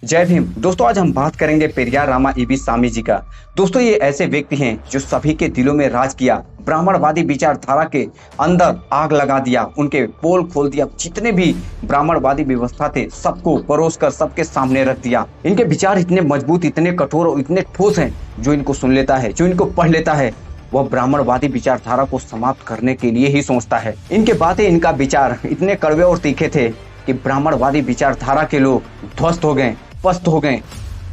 जय भीम। दोस्तों आज हम बात करेंगे पेरियार रामा स्वामी जी का। दोस्तों ये ऐसे व्यक्ति हैं जो सभी के दिलों में राज किया, ब्राह्मणवादी विचारधारा के अंदर आग लगा दिया, उनके पोल खोल दिया। जितने भी ब्राह्मणवादी व्यवस्था थे सबको परोस कर सबके सामने रख दिया। इनके विचार इतने मजबूत, इतने कठोर और इतने ठोस हैं, जो इनको सुन लेता है, जो इनको पढ़ लेता है, वह ब्राह्मणवादी विचारधारा को समाप्त करने के लिए ही सोचता है। इनके बातें, इनका विचार इतने कड़वे और तीखे थे कि ब्राह्मणवादी विचारधारा के लोग ध्वस्त हो गए, पस्त हो गए,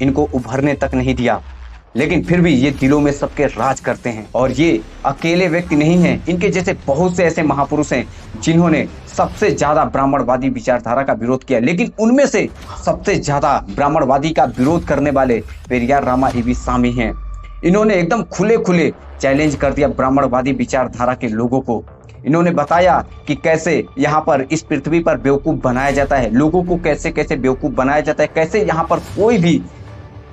इनको उभरने तक नहीं दिया। लेकिन फिर भी ये दिलों में सबके राज करते हैं। और ये अकेले व्यक्ति नहीं हैं, इनके जैसे बहुत से ऐसे महापुरुष हैं जिन्होंने सबसे ज्यादा ब्राह्मणवादी विचारधारा का विरोध किया। लेकिन उनमें से सबसे ज्यादा ब्राह्मणवादी का विरोध करने वाले पेरियार रामास्वामी हैं। इन्होंने एकदम खुले खुले चैलेंज कर दिया ब्राह्मणवादी विचारधारा के लोगों को। इन्होंने बताया कि कैसे यहाँ पर इस पृथ्वी पर बेवकूफ बनाया जाता है, लोगों को कैसे कैसे बेवकूफ बनाया जाता है, कैसे यहाँ पर कोई भी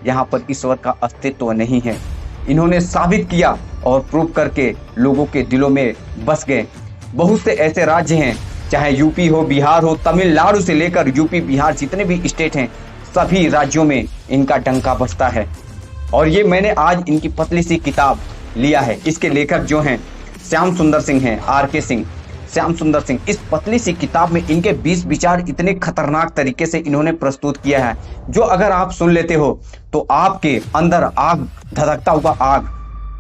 यहाँ पर ईश्वर का अस्तित्व नहीं है। इन्होंने साबित किया और प्रूव करके लोगों के दिलों में बस गए। बहुत से ऐसे राज्य हैं, चाहे यूपी हो, बिहार हो, तमिलनाडु से लेकर यूपी बिहार जितने भी स्टेट हैं, सभी राज्यों में इनका डंका बजता है। और ये मैंने आज इनकी पतली सी किताब लिया है। इसके लेखक जो हैं श्याम सुंदर सिंह हैं, आर.के. सिंह, श्याम सुंदर सिंह। इस पतली सी किताब में इनके 20 विचार इतने खतरनाक तरीके से इन्होंने प्रस्तुत किया है, जो अगर आप सुन लेते हो तो आपके अंदर आग, धधकता हुआ आग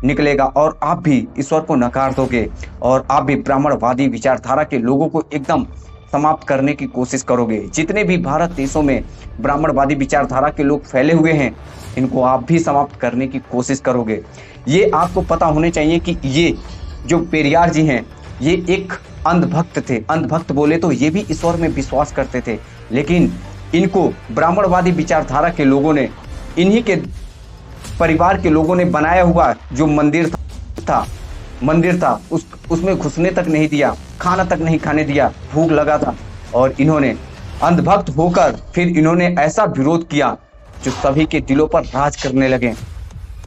निकलेगा और आप भी ईश्वर को नकार दोगे और आप भी ब्राह्मणवादी विचारधारा के लोगों को एकदम समाप्त करने की कोशिश करोगे। जितने भी भारत देशों में ब्राह्मणवादी विचारधारा के लोग फैले हुए हैं, इनको आप भी समाप्त करने की कोशिश करोगे। ये आपको पता होने चाहिए कि ये जो पेरियार जी हैं, ये एक अंधभक्त थे। अंधभक्त बोले तो ये भी ईश्वर में विश्वास करते थे, लेकिन इनको ब्राह्मणवादी विचारधारा के लोगों ने, इन्हीं के परिवार के लोगों ने बनाया हुआ जो मंदिर था उसमें घुसने तक नहीं दिया, खाना तक नहीं खाने दिया, भूख लगा था। और इन्होंने अंधभक्त होकर फिर इन्होंने ऐसा विरोध किया जो सभी के दिलों पर राज करने लगे।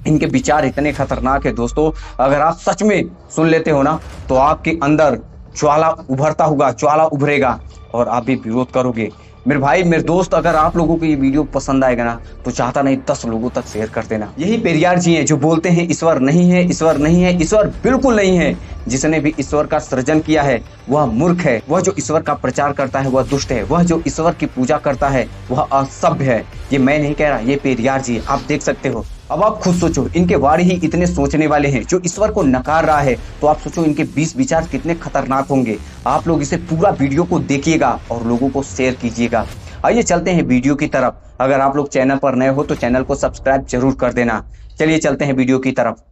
इनके विचार इतने खतरनाक है दोस्तों, अगर आप सच में सुन लेते हो ना तो आपके अंदर ज्वाला उभरता होगा, ज्वाला उभरेगा और आप भी विरोध करोगे। मेरे भाई, मेरे दोस्त, अगर आप लोगों को ये वीडियो पसंद आएगा ना तो चाहता नहीं 10 लोगों तक शेयर कर देना। यही पेरियार जी हैं जो बोलते हैं ईश्वर नहीं है, ईश्वर नहीं है, ईश्वर बिल्कुल नहीं है। जिसने भी ईश्वर का सृजन किया है वह मूर्ख है, वह जो ईश्वर का प्रचार करता है वह दुष्ट है, वह जो ईश्वर की पूजा करता है वह असभ्य है। ये मैं नहीं कह रहा, ये पेरियार जी आप देख सकते हो। अब आप खुद सोचो, इनके वाणी ही इतने सोचने वाले हैं। जो ईश्वर को नकार रहा है, तो आप सोचो इनके 20 विचार कितने खतरनाक होंगे। आप लोग इसे पूरा वीडियो को देखिएगा और लोगों को शेयर कीजिएगा। आइए चलते हैं वीडियो की तरफ। अगर आप लोग चैनल पर नए हो तो चैनल को सब्सक्राइब जरूर कर देना। चलिए चलते हैं वीडियो की तरफ।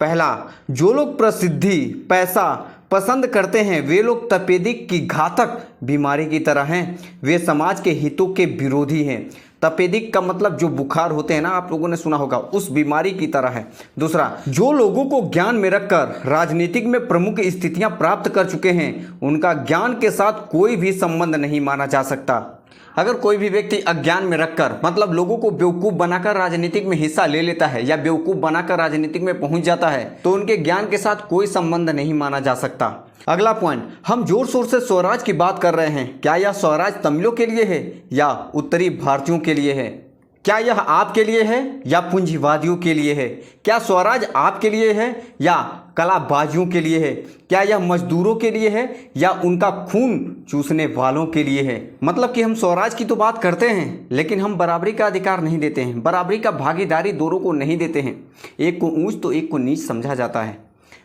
पहला, जो लोग प्रसिद्धि, पैसा पसंद करते हैं वे लोग तपेदिक की घातक बीमारी की तरह हैं। वे समाज के हितों के विरोधी हैं। तपेदिक का मतलब जो बुखार होते हैं ना, आप लोगों ने सुना होगा, उस बीमारी की तरह है। दूसरा, जो लोगों को ज्ञान में रखकर राजनीतिक में प्रमुख स्थितियां प्राप्त कर चुके हैं, उनका ज्ञान के साथ कोई भी संबंध नहीं माना जा सकता। अगर कोई भी व्यक्ति अज्ञान में रखकर, मतलब लोगों को बेवकूफ़ बनाकर राजनीतिक में हिस्सा ले लेता है या बेवकूफ़ बनाकर राजनीतिक में पहुंच जाता है, तो उनके ज्ञान के साथ कोई संबंध नहीं माना जा सकता। अगला पॉइंट, हम जोर शोर से स्वराज की बात कर रहे हैं। क्या यह स्वराज तमिलों के लिए है या उत्तरी भारतीयों के लिए है? क्या यह आपके लिए है या पूंजीवादियों के लिए है? क्या स्वराज आपके लिए है या कलाबाजियों के लिए है? क्या यह मजदूरों के लिए है या उनका खून चूसने वालों के लिए है? मतलब कि हम स्वराज की तो बात करते हैं, लेकिन हम बराबरी का अधिकार नहीं देते हैं, बराबरी का भागीदारी दोनों को नहीं देते हैं। एक को ऊंच तो एक को नीच समझा जाता है।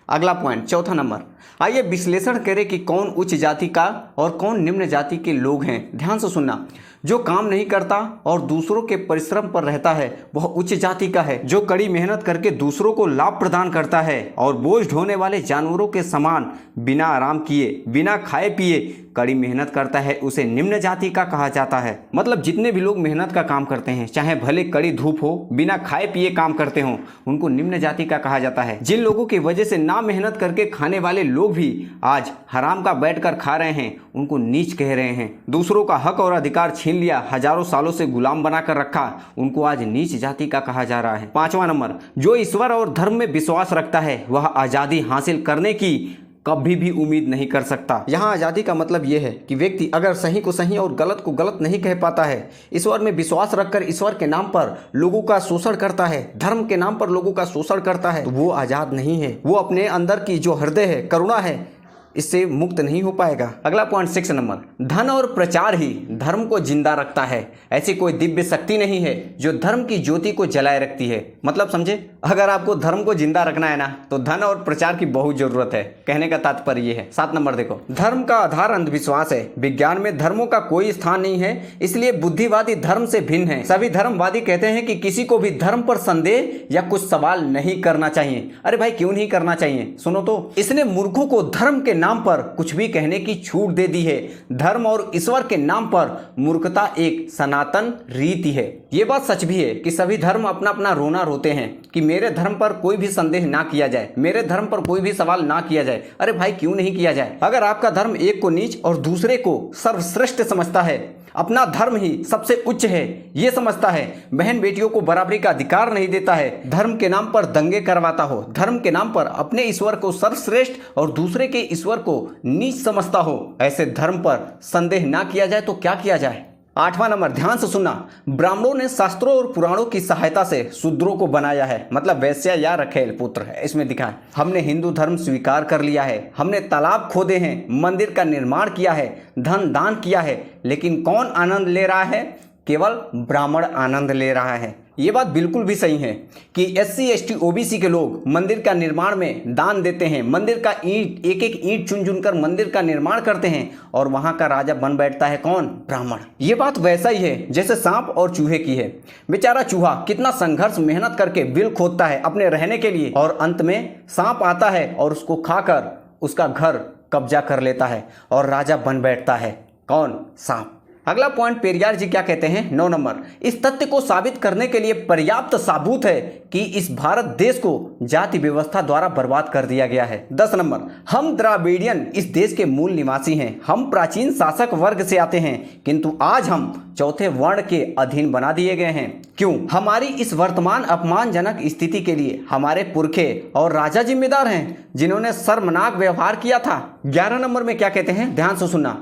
अगला पॉइंट, चौथा नंबर, आइए विश्लेषण करें कि कौन उच्च जाति का और कौन निम्न जाति के लोग हैं। ध्यान से सुनना। जो काम नहीं करता और दूसरों के परिश्रम पर रहता है वह उच्च जाति का है। जो कड़ी मेहनत करके दूसरों को लाभ प्रदान करता है और बोझ ढोने वाले जानवरों के समान बिना आराम किए, बिना खाए पिए कड़ी मेहनत करता है, उसे निम्न जाति का कहा जाता है। मतलब जितने भी लोग मेहनत का काम करते हैं, चाहे भले कड़ी धूप हो, बिना खाए पिए काम करते हों, उनको निम्न जाति का कहा जाता है। जिन लोगों की वजह से ना मेहनत करके खाने वाले लोग भी आज हराम का बैठकर खा रहे हैं, उनको नीच कह रहे हैं। दूसरों का हक और अधिकार छीन लिया, हजारों सालों से गुलाम बनाकर रखा, उनको आज नीच जाति का कहा जा रहा है। पांचवा नंबर, जो ईश्वर और धर्म में विश्वास रखता है वह आज़ादी हासिल करने की कभी भी उम्मीद नहीं कर सकता। यहाँ आज़ादी का मतलब ये है कि व्यक्ति अगर सही को सही और गलत को गलत नहीं कह पाता है, ईश्वर में विश्वास रखकर ईश्वर के नाम पर लोगों का शोषण करता है, धर्म के नाम पर लोगों का शोषण करता है, तो वो आज़ाद नहीं है। वो अपने अंदर की जो हृदय है, करुणा है, इससे मुक्त नहीं हो पाएगा। अगला पॉइंट 6 नंबर, धन और प्रचार ही धर्म को जिंदा रखता है। ऐसी कोई दिव्य शक्ति नहीं है जो धर्म की ज्योति को जलाए रखती है। मतलब समझे, अगर आपको धर्म को जिंदा रखना है ना, तो धन और प्रचार की बहुत जरूरत है। कहने का तात्पर्य ये है। 7 नंबर देखो, धर्म का आधार अंधविश्वास है। विज्ञान में धर्मों का कोई स्थान नहीं है, इसलिए बुद्धिवादी धर्म से भिन्न है। सभी धर्मवादी कहते हैं कि किसी को भी धर्म पर संदेह या कुछ सवाल नहीं करना चाहिए। अरे भाई, क्यों नहीं करना चाहिए? सुनो तो, इसने मूर्खों को धर्म के नाम पर कुछ भी कहने की छूट दे दी है। धर्म और ईश्वर के नाम पर मूर्खता एक सनातन रीति है। यह बात सच भी है कि सभी धर्म अपना अपना रोना रोते हैं कि मेरे धर्म पर कोई भी संदेह ना किया जाए, मेरे धर्म पर कोई भी सवाल ना किया जाए। अरे भाई, क्यों नहीं किया जाए? अगर आपका धर्म एक को नीच और दूसरे को सर्वश्रेष्ठ समझता है, अपना धर्म ही सबसे उच्च है ये समझता है, बहन बेटियों को बराबरी का अधिकार नहीं देता है, धर्म के नाम पर दंगे करवाता हो, धर्म के नाम पर अपने ईश्वर को सर्वश्रेष्ठ और दूसरे के ईश्वर को नीच समझता हो, ऐसे धर्म पर संदेह ना किया जाए तो क्या किया जाए? 8वां नंबर, ध्यान से सुनना, ब्राह्मणों ने शास्त्रों और पुराणों की सहायता से शूद्रों को बनाया है। मतलब वैश्य या रखेल पुत्र है, इसमें दिखा है। हमने हिंदू धर्म स्वीकार कर लिया है, हमने तालाब खोदे हैं, मंदिर का निर्माण किया है, धन दान किया है, लेकिन कौन आनंद ले रहा है? केवल ब्राह्मण आनंद ले रहा है। ये बात बिल्कुल भी सही है कि SC ST OBC के लोग मंदिर का निर्माण में दान देते हैं, मंदिर का ईंट एक एक ईंट चुन चुन कर मंदिर का निर्माण करते हैं, और वहां का राजा बन बैठता है कौन? ब्राह्मण। ये बात वैसा ही है जैसे सांप और चूहे की है। बेचारा चूहा कितना संघर्ष मेहनत करके बिल खोदता है अपने रहने के लिए, और अंत में सांप आता है और उसको खाकर उसका घर कब्जा कर लेता है और राजा बन बैठता है कौन? सांप। अगला पॉइंट पेरियार जी क्या कहते हैं? 9 नंबर, इस तथ्य को साबित करने के लिए पर्याप्त साबूत है कि इस भारत देश को जाति व्यवस्था द्वारा बर्बाद कर दिया गया है। 10 नंबर, हम द्राविडियन इस देश के मूल निवासी हैं, हम प्राचीन शासक वर्ग से आते हैं, किंतु आज हम चौथे वर्ण के अधीन बना दिए गए हैं। क्यों? हमारी इस वर्तमान अपमानजनक स्थिति के लिए हमारे पुरखे और राजा जिम्मेदार हैं, जिन्होंने शर्मनाक व्यवहार किया था। 11 नंबर में क्या कहते हैं? ध्यान से सुनना,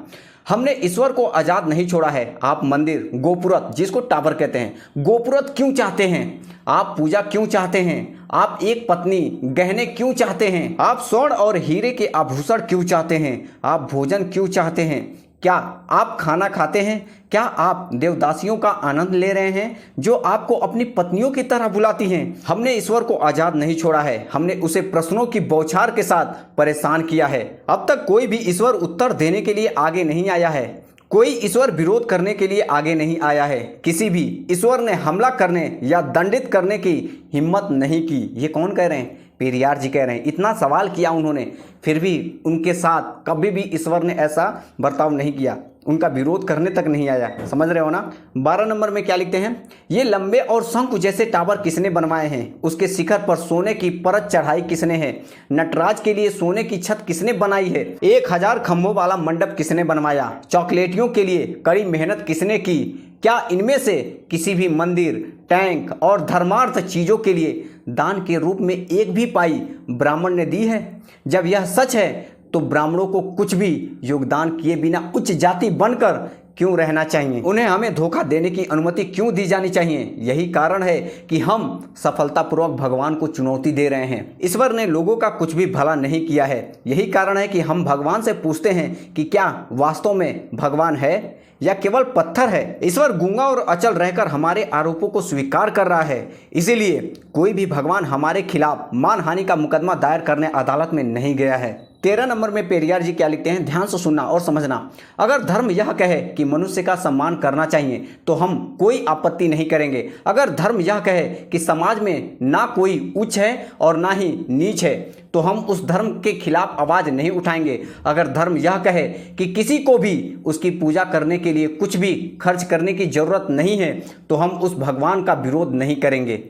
हमने ईश्वर को आजाद नहीं छोड़ा है। आप मंदिर, गोपुरत, जिसको टावर कहते हैं, गोपुरत क्यों चाहते हैं? आप पूजा क्यों चाहते हैं? आप एक पत्नी, गहने क्यों चाहते हैं? आप स्वर्ण और हीरे के आभूषण क्यों चाहते हैं? आप भोजन क्यों चाहते हैं? क्या आप खाना खाते हैं? क्या आप देवदासियों का आनंद ले रहे हैं जो आपको अपनी पत्नियों की तरह बुलाती हैं? हमने ईश्वर को आजाद नहीं छोड़ा है, हमने उसे प्रश्नों की बौछार के साथ परेशान किया है। अब तक कोई भी ईश्वर उत्तर देने के लिए आगे नहीं आया है, कोई ईश्वर विरोध करने के लिए आगे नहीं आया है, किसी भी ईश्वर ने हमला करने या दंडित करने की हिम्मत नहीं की। ये कौन कह रहे हैं? पेरियार जी कह रहे हैं। इतना सवाल किया उन्होंने, फिर भी उनके साथ कभी भी ईश्वर ने ऐसा बर्ताव नहीं किया, उनका विरोध करने तक नहीं आया। समझ रहे हो ना? 12 नंबर में क्या लिखते हैं? ये लंबे और शंकु जैसे टावर किसने बनवाए हैं? उसके शिखर पर सोने की परत चढ़ाई किसने है? नटराज के लिए सोने की छत किसने बनाई है? 1000 खंभों वाला मंडप किसने बनवाया? चॉकलेटियों के लिए कड़ी मेहनत किसने की? क्या इनमें से किसी भी मंदिर, टैंक और धर्मार्थ चीजों के लिए दान के रूप में एक भी पाई ब्राह्मण ने दी है? जब यह सच है तो ब्राह्मणों को कुछ भी योगदान किए बिना उच्च जाति बनकर क्यों रहना चाहिए? उन्हें हमें धोखा देने की अनुमति क्यों दी जानी चाहिए? यही कारण है कि हम सफलतापूर्वक भगवान को चुनौती दे रहे हैं। ईश्वर ने लोगों का कुछ भी भला नहीं किया है। यही कारण है कि हम भगवान से पूछते हैं कि क्या वास्तव में भगवान है या केवल पत्थर है? ईश्वर गूंगा और अचल रहकर हमारे आरोपों को स्वीकार कर रहा है। इसीलिए कोई भी भगवान हमारे खिलाफ मानहानि का मुकदमा दायर करने अदालत में नहीं गया है। 13 नंबर में पेरियार जी क्या लिखते हैं? ध्यान से सुनना और समझना। अगर धर्म यह कहे कि मनुष्य का सम्मान करना चाहिए तो हम कोई आपत्ति नहीं करेंगे। अगर धर्म यह कहे कि समाज में ना कोई उच्च है और ना ही नीच है तो हम उस धर्म के खिलाफ आवाज नहीं उठाएंगे। अगर धर्म यह कहे कि किसी को भी उसकी पूजा करने के लिए कुछ भी खर्च करने की जरूरत नहीं है तो हम उस भगवान का विरोध नहीं करेंगे।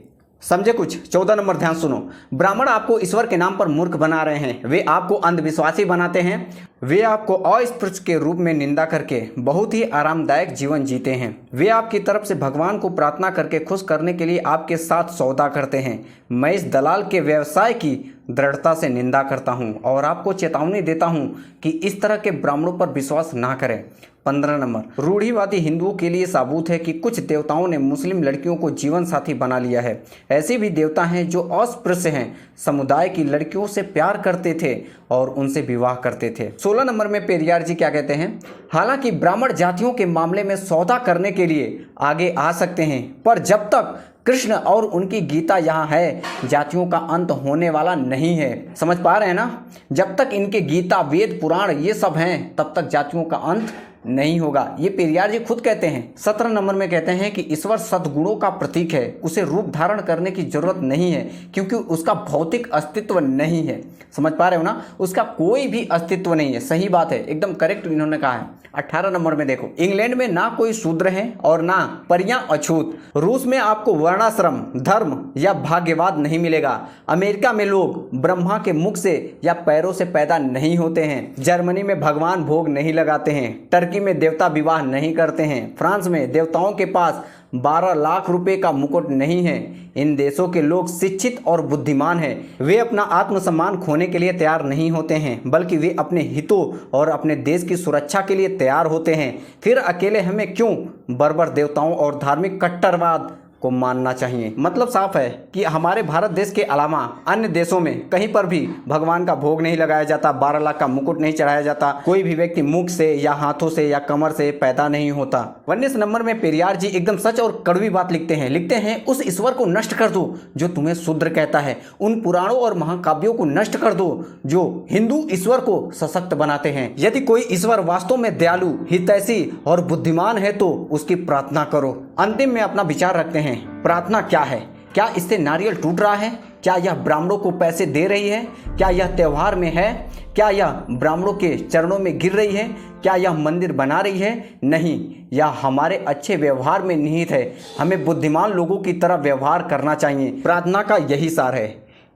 समझे कुछ? 14 नंबर ध्यान सुनो। ब्राह्मण आपको ईश्वर के नाम पर मूर्ख बना रहे हैं, वे आपको अंधविश्वासी बनाते हैं, वे आपको अस्पृश्य के रूप में निंदा करके बहुत ही आरामदायक जीवन जीते हैं। वे आपकी तरफ से भगवान को प्रार्थना करके खुश करने के लिए आपके साथ सौदा करते हैं। मैं इस दलाल के व्यवसाय की दृढ़ता से निंदा करता हूं और आपको चेतावनी देता हूं कि इस तरह के ब्राह्मणों पर विश्वास ना करें। 15 नंबर, रूढ़िवादी हिंदुओं के लिए साबुत है कि कुछ देवताओं ने मुस्लिम लड़कियों को जीवन साथी बना लिया है। ऐसे भी देवता हैं जो अस्पृश्य हैं, समुदाय की लड़कियों से प्यार करते थे और उनसे विवाह करते थे। 16 नंबर में पेरियार जी क्या कहते हैं, हालांकि ब्राह्मण जातियों के मामले में सौदा करने के लिए आगे आ सकते हैं, पर जब तक कृष्ण और उनकी गीता यहाँ है, जातियों का अंत होने वाला नहीं है। समझ पा रहे हैं ना? जब तक इनके गीता, वेद, पुराण ये सब हैं, तब तक जातियों का अंत नहीं होगा। ये पेरियार जी खुद कहते हैं। 17 नंबर में कहते हैं कि ईश्वर सद्गुणों का प्रतीक है, उसे रूप धारण करने की जरूरत नहीं है क्योंकि उसका भौतिक अस्तित्व नहीं है। समझ पा रहे हो ना? उसका कोई भी अस्तित्व नहीं है। सही बात है, एकदम करेक्ट इन्होंने कहा है। 18 नंबर में देखो, इंग्लैंड में ना कोई शूद्र है और ना परियां अछूत। रूस में आपको वर्णाश्रम, धर्म या भाग्यवाद नहीं मिलेगा। अमेरिका में लोग ब्रह्मा के मुख से या पैरों से पैदा नहीं होते हैं। जर्मनी में भगवान भोग नहीं लगाते हैं। टर्की में देवता विवाह नहीं करते हैं। फ्रांस में देवताओं के पास 12 लाख रुपए का मुकुट नहीं है। इन देशों के लोग शिक्षित और बुद्धिमान हैं। वे अपना आत्मसम्मान खोने के लिए तैयार नहीं होते हैं, बल्कि वे अपने हितों और अपने देश की सुरक्षा के लिए तैयार होते हैं। फिर अकेले हमें क्यों बर्बर देवताओं और धार्मिक कट्टरवाद को मानना चाहिए? मतलब साफ है कि हमारे भारत देश के अलावा अन्य देशों में कहीं पर भी भगवान का भोग नहीं लगाया जाता, 12 लाख का मुकुट नहीं चढ़ाया जाता, कोई भी व्यक्ति मुख से या हाथों से या कमर से पैदा नहीं होता। 19 नंबर में पेरियार जी एकदम सच और कड़वी बात लिखते हैं, उस ईश्वर को नष्ट कर दो जो तुम्हें शूद्र कहता है। उन पुराणों और महाकाव्यों को नष्ट कर दो जो हिंदू ईश्वर को सशक्त बनाते हैं। यदि कोई ईश्वर वास्तव में दयालु, हितैषी और बुद्धिमान है तो उसकी प्रार्थना करो। अंतिम में अपना विचार रखते हैं, प्रार्थना क्या है? क्या इससे नारियल टूट रहा है? क्या यह ब्राह्मणों को पैसे दे रही है? क्या यह त्योहार में है? क्या यह ब्राह्मणों के चरणों में गिर रही है? क्या यह मंदिर बना रही है? नहीं, यह हमारे अच्छे व्यवहार में निहित है। हमें बुद्धिमान लोगों की तरह व्यवहार करना चाहिए। प्रार्थना का यही सार है।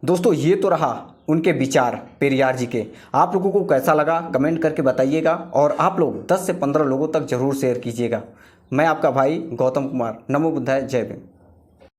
दोस्तों, ये तो रहा उनके विचार पेरियार जी के। आप लोगों को कैसा लगा कमेंट करके बताइएगा और आप लोग 10 से 15 लोगों तक जरूर शेयर कीजिएगा। मैं आपका भाई गौतम कुमार। नमो बुद्धाय, जय भीम।